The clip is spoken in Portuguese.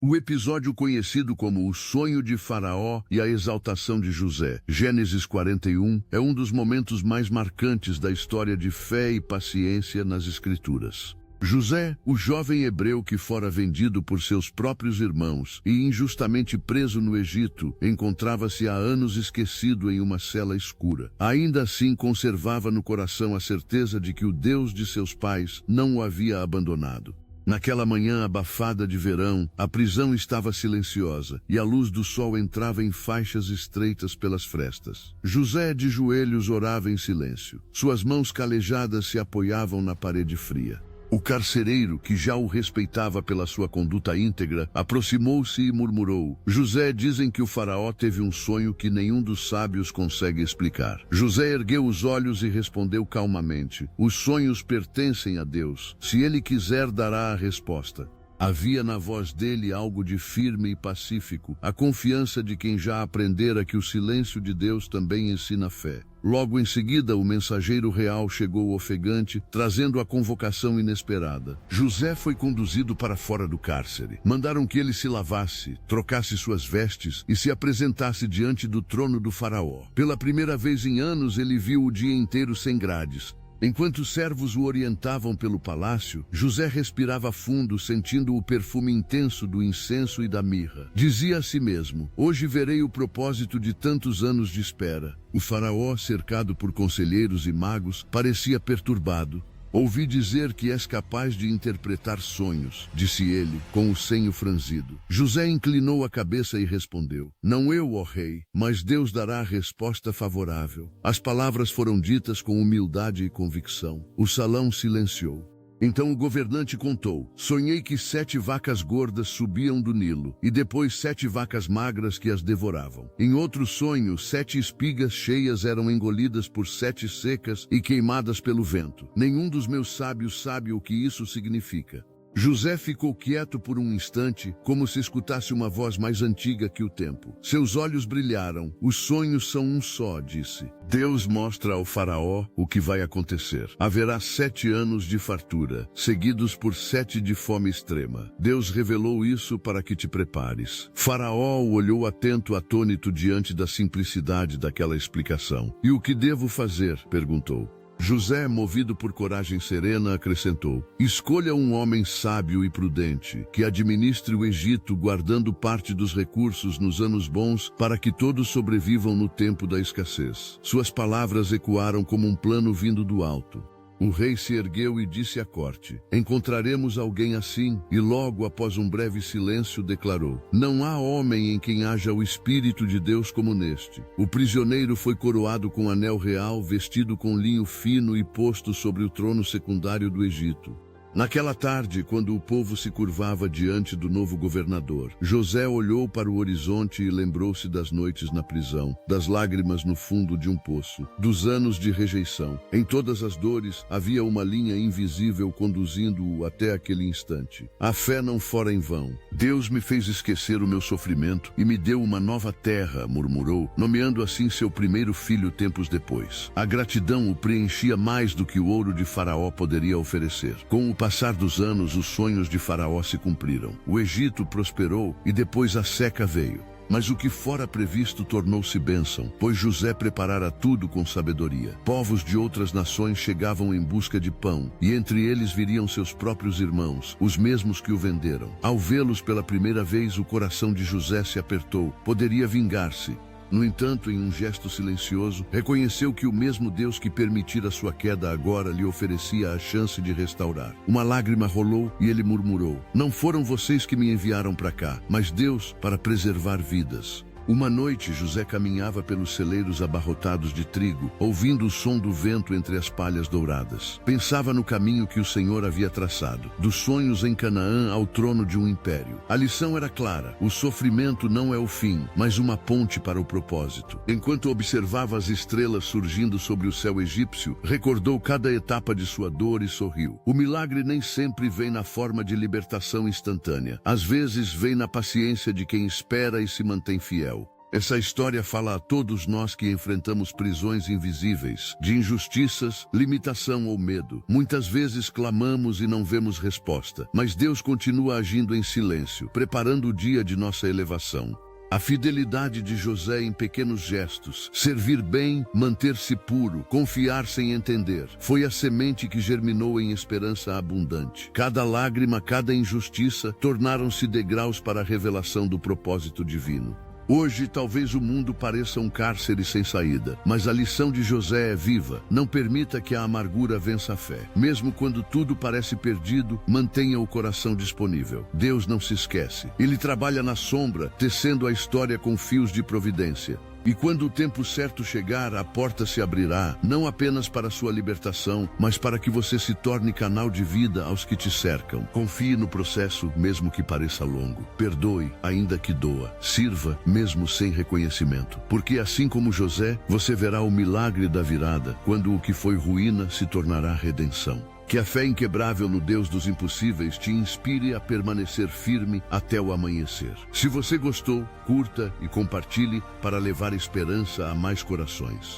O episódio conhecido como o sonho de Faraó e a exaltação de José, Gênesis 41, é um dos momentos mais marcantes da história de fé e paciência nas Escrituras. José, o jovem hebreu que fora vendido por seus próprios irmãos e injustamente preso no Egito, encontrava-se há anos esquecido em uma cela escura. Ainda assim conservava no coração a certeza de que o Deus de seus pais não o havia abandonado. Naquela manhã abafada de verão, a prisão estava silenciosa e a luz do sol entrava em faixas estreitas pelas frestas. José, de joelhos, orava em silêncio. Suas mãos calejadas se apoiavam na parede fria. O carcereiro, que já o respeitava pela sua conduta íntegra, aproximou-se e murmurou: José, dizem que o faraó teve um sonho que nenhum dos sábios consegue explicar. José ergueu os olhos e respondeu calmamente: os sonhos pertencem a Deus. Se ele quiser, dará a resposta. Havia na voz dele algo de firme e pacífico, a confiança de quem já aprendera que o silêncio de Deus também ensina fé. Logo em seguida, o mensageiro real chegou ofegante, trazendo a convocação inesperada. José foi conduzido para fora do cárcere. Mandaram que ele se lavasse, trocasse suas vestes e se apresentasse diante do trono do faraó. Pela primeira vez em anos, ele viu o dia inteiro sem grades. Enquanto os servos o orientavam pelo palácio, José respirava fundo, sentindo o perfume intenso do incenso e da mirra. Dizia a si mesmo: hoje verei o propósito de tantos anos de espera. O faraó, cercado por conselheiros e magos, parecia perturbado. Ouvi dizer que és capaz de interpretar sonhos, disse ele, com o senho franzido. José inclinou a cabeça e respondeu: não eu, ó rei, mas Deus dará a resposta favorável. As palavras foram ditas com humildade e convicção. O salão silenciou. Então o governante contou: sonhei que 7 vacas gordas subiam do Nilo, e depois 7 vacas magras que as devoravam. Em outro sonho, 7 espigas cheias eram engolidas por 7 secas e queimadas pelo vento. Nenhum dos meus sábios sabe o que isso significa. José ficou quieto por um instante, como se escutasse uma voz mais antiga que o tempo. Seus olhos brilharam. Os sonhos são um só, disse. Deus mostra ao faraó o que vai acontecer. Haverá 7 anos de fartura, seguidos por 7 de fome extrema. Deus revelou isso para que te prepares. Faraó olhou atento, atônito diante da simplicidade daquela explicação. E o que devo fazer? Perguntou. José, movido por coragem serena, acrescentou: escolha um homem sábio e prudente, que administre o Egito, guardando parte dos recursos nos anos bons, para que todos sobrevivam no tempo da escassez. Suas palavras ecoaram como um plano vindo do alto. O rei se ergueu e disse à corte: encontraremos alguém assim? E logo após um breve silêncio declarou: não há homem em quem haja o Espírito de Deus como neste. O prisioneiro foi coroado com anel real, vestido com linho fino e posto sobre o trono secundário do Egito. Naquela tarde, quando o povo se curvava diante do novo governador, José olhou para o horizonte e lembrou-se das noites na prisão, das lágrimas no fundo de um poço, dos anos de rejeição. Em todas as dores, havia uma linha invisível conduzindo-o até aquele instante. A fé não fora em vão. Deus me fez esquecer o meu sofrimento e me deu uma nova terra, murmurou, nomeando assim seu primeiro filho tempos depois. A gratidão o preenchia mais do que o ouro de Faraó poderia oferecer. Com o passar dos anos, os sonhos de Faraó se cumpriram. O Egito prosperou e depois a seca veio. Mas o que fora previsto tornou-se bênção, pois José preparara tudo com sabedoria. Povos de outras nações chegavam em busca de pão, e entre eles viriam seus próprios irmãos, os mesmos que o venderam. Ao vê-los pela primeira vez, o coração de José se apertou. Poderia vingar-se. No entanto, em um gesto silencioso, reconheceu que o mesmo Deus que permitira sua queda agora lhe oferecia a chance de restaurar. Uma lágrima rolou e ele murmurou: não foram vocês que me enviaram para cá, mas Deus para preservar vidas. Uma noite, José caminhava pelos celeiros abarrotados de trigo, ouvindo o som do vento entre as palhas douradas. Pensava no caminho que o Senhor havia traçado, dos sonhos em Canaã ao trono de um império. A lição era clara: o sofrimento não é o fim, mas uma ponte para o propósito. Enquanto observava as estrelas surgindo sobre o céu egípcio, recordou cada etapa de sua dor e sorriu. O milagre nem sempre vem na forma de libertação instantânea. Às vezes vem na paciência de quem espera e se mantém fiel. Essa história fala a todos nós que enfrentamos prisões invisíveis, de injustiças, limitação ou medo. Muitas vezes clamamos e não vemos resposta, mas Deus continua agindo em silêncio, preparando o dia de nossa elevação. A fidelidade de José em pequenos gestos, servir bem, manter-se puro, confiar sem entender, foi a semente que germinou em esperança abundante. Cada lágrima, cada injustiça, tornaram-se degraus para a revelação do propósito divino. Hoje, talvez o mundo pareça um cárcere sem saída, mas a lição de José é viva. Não permita que a amargura vença a fé. Mesmo quando tudo parece perdido, mantenha o coração disponível. Deus não se esquece. Ele trabalha na sombra, tecendo a história com fios de providência. E quando o tempo certo chegar, a porta se abrirá, não apenas para sua libertação, mas para que você se torne canal de vida aos que te cercam. Confie no processo, mesmo que pareça longo. Perdoe, ainda que doa. Sirva, mesmo sem reconhecimento. Porque assim como José, você verá o milagre da virada, quando o que foi ruína se tornará redenção. Que a fé inquebrável no Deus dos impossíveis te inspire a permanecer firme até o amanhecer. Se você gostou, curta e compartilhe para levar esperança a mais corações.